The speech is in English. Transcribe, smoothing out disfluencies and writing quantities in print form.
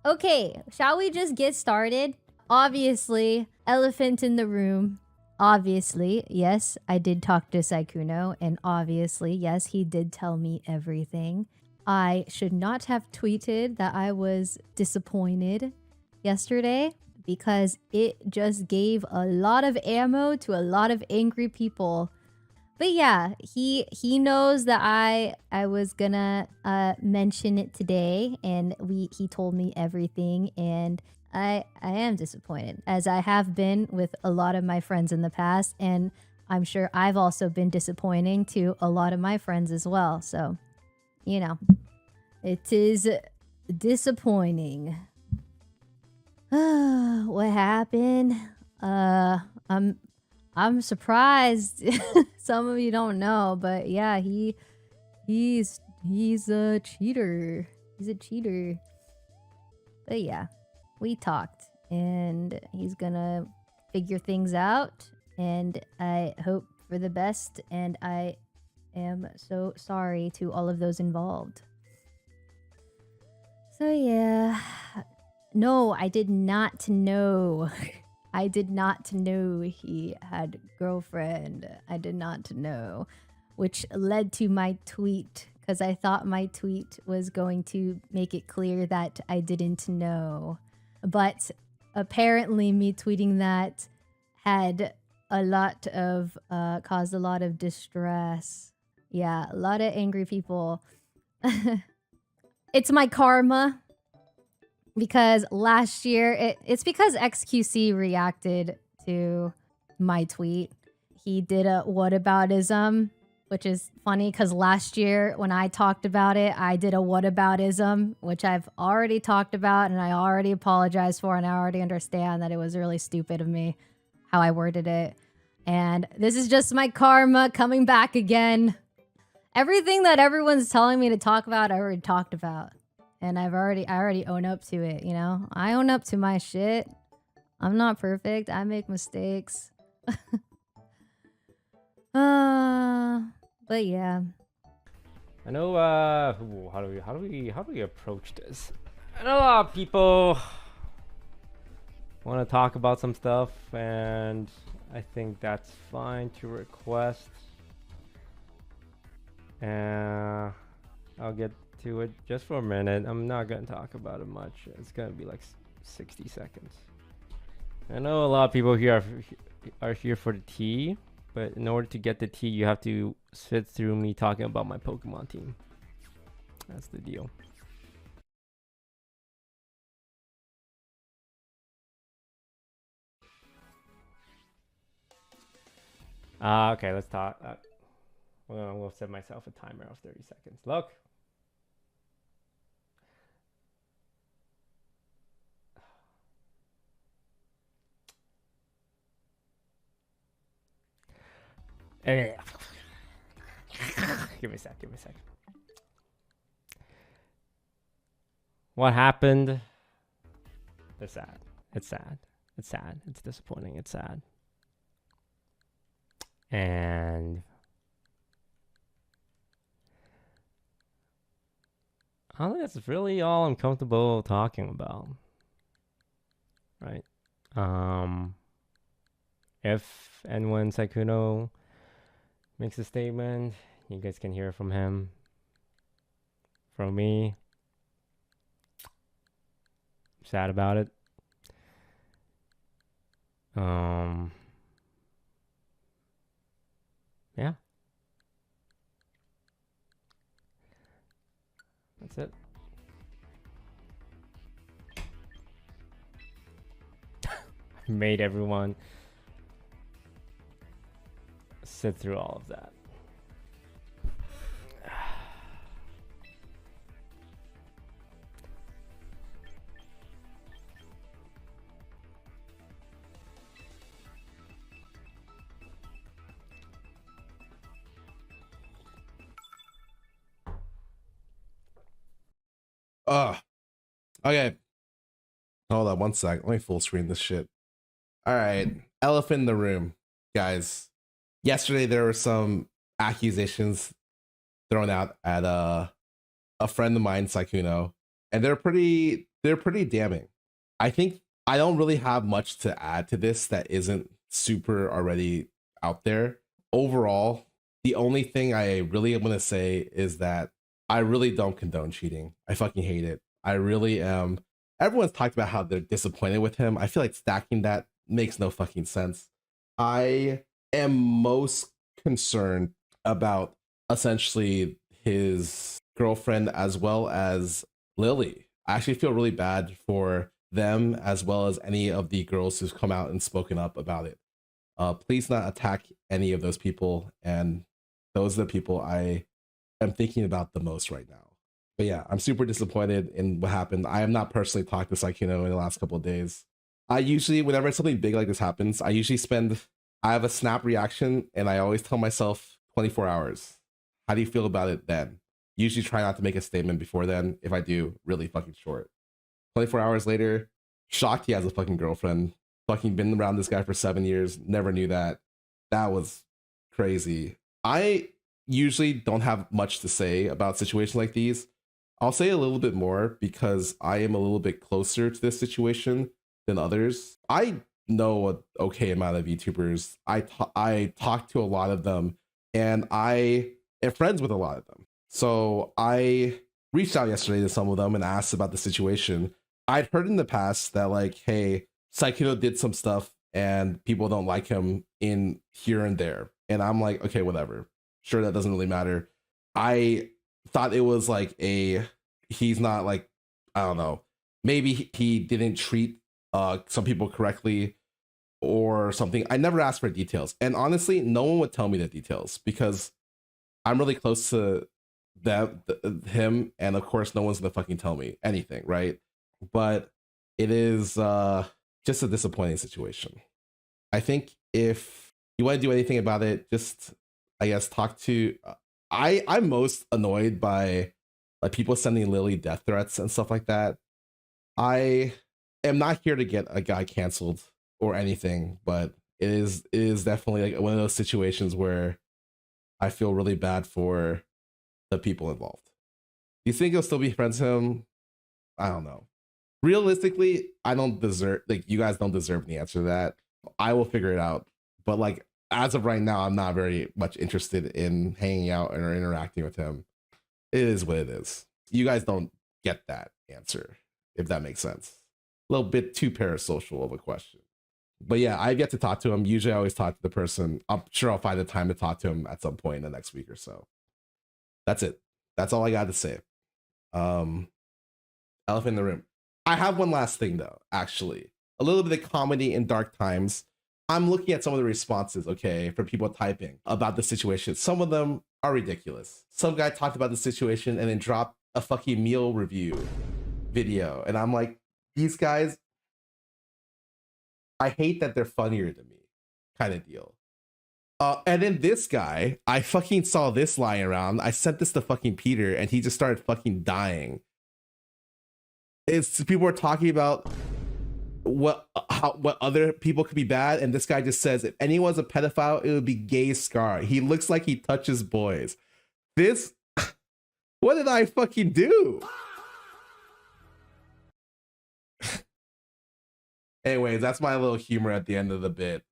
Okay, shall we just get started? Obviously, elephant in the room. Obviously, yes, I did talk to Sykkuno, and obviously, yes, he did tell me everything. I should not have tweeted that I was disappointed yesterday because it just gave a lot of ammo to a lot of angry people. But yeah, he knows that I was gonna mention it today, and he told me everything, and I am disappointed, as I have been with a lot of my friends in the past, and I'm sure I've also been disappointing to a lot of my friends as well. So, you know, it is disappointing. What happened? I'm surprised. Some of you don't know, but yeah, he's a cheater. He's a cheater. But yeah, we talked, and he's gonna figure things out, and I hope for the best, and I am so sorry to all of those involved. So yeah. No, I did not know. I did not know he had girlfriend. I did not know, which led to my tweet, because I thought my tweet was going to make it clear that I didn't know. But apparently me tweeting that had a lot of, caused a lot of distress. Yeah, a lot of angry people. It's my karma. Because last year, it's because XQC reacted to my tweet. He did a whataboutism, which is funny because last year when I talked about it, I did a whataboutism, which I've already talked about and I already apologized for, and I already understand that it was really stupid of me how I worded it. And this is just my karma coming back again. Everything that everyone's telling me to talk about, I already talked about. And I already own up to it, you know? I own up to my shit. I'm not perfect. I make mistakes. But yeah. I know, how do we approach this? I know a lot of people want to talk about some stuff, and I think that's fine to request. And I'll get to it just for a minute. I'm not gonna talk about it much. It's gonna be like 60 seconds. I know a lot of people here are here for the tea, but in order to get the tea, you have to sit through me talking about my Pokemon team. That's the deal. Okay, let's talk. Well, we'll set myself a timer of 30 seconds. Look. Give me a sec. What happened? It's sad. It's sad. It's sad. It's disappointing. It's sad. And I think that's really all I'm comfortable talking about. Right? If and when Sykkuno makes a statement, you guys can hear from him. From me. I'm sad about it. Yeah. That's it. Made everyone sit through all of that. Okay. Hold on one sec. Let me full screen this shit. All right. Elephant in the room, guys. Yesterday there were some accusations thrown out at a friend of mine, Sykkuno, and they're pretty they're pretty damning. I think I don't really have much to add to this that isn't super already out there. Overall, the only thing I really am gonna say is that I really don't condone cheating. I fucking hate it. I really am. Everyone's talked about how they're disappointed with him. I feel like stacking that makes no fucking sense. I am most concerned about essentially his girlfriend as well as Lily. I actually feel really bad for them as well as any of the girls who've come out and spoken up about it. Please not attack any of those people, and those are the people I am thinking about the most right now. But yeah, I'm super disappointed in what happened. I have not personally talked to Sykkuno in the last couple of days. I usually, whenever something big like this happens, I have a snap reaction, and I always tell myself 24 hours. How do you feel about it then? Usually try not to make a statement before then. If I do, really fucking short. 24 hours later, shocked he has a fucking girlfriend. Fucking been around this guy for 7 years. Never knew that. That was crazy. I usually don't have much to say about situations like these. I'll say a little bit more because I am a little bit closer to this situation than others. I know an okay amount of YouTubers. I talk to a lot of them, and I am friends with a lot of them. So I reached out yesterday to some of them and asked about the situation. I'd heard in the past that, like, hey, Sykkuno did some stuff and people don't like him in here and there. And I'm like, okay, whatever. Sure, that doesn't really matter. I thought it was like he's not like, I don't know, maybe he didn't treat some people correctly or something. I never asked for details. And honestly, no one would tell me the details because I'm really close to him. And of course, no one's gonna fucking tell me anything, right? But it is just a disappointing situation. I think if you want to do anything about it, just, I guess, talk to. I'm most annoyed by like people sending Lily death threats and stuff like that. I am not here to get a guy canceled or anything, but it is definitely like one of those situations where I feel really bad for the people involved. Do you think you'll still be friends with him? I don't know. Realistically, I don't deserve, like, you guys don't deserve the answer to that. I will figure it out. But like, as of right now, I'm not very much interested in hanging out or interacting with him. It is what it is. You guys don't get that answer, if that makes sense. A little bit too parasocial of a question. But yeah, I've yet to talk to him. Usually I always talk to the person. I'm sure I'll find the time to talk to him at some point in the next week or so. That's it. That's all I got to say. Elephant in the room. I have one last thing though, actually. A little bit of comedy in dark times. I'm looking at some of the responses, okay, for people typing about the situation. Some of them are ridiculous. Some guy talked about the situation and then dropped a fucking meal review video. And I'm like, these guys, I hate that they're funnier than me, kind of deal. And then this guy, I fucking saw this lying around. I sent this to fucking Peter and he just started fucking dying. It's people are talking about what other people could be bad, and this guy just says if anyone's a pedophile, it would be Gay Scar. He looks like he touches boys. This, what did I fucking do? Anyways, that's my little humor at the end of the bit.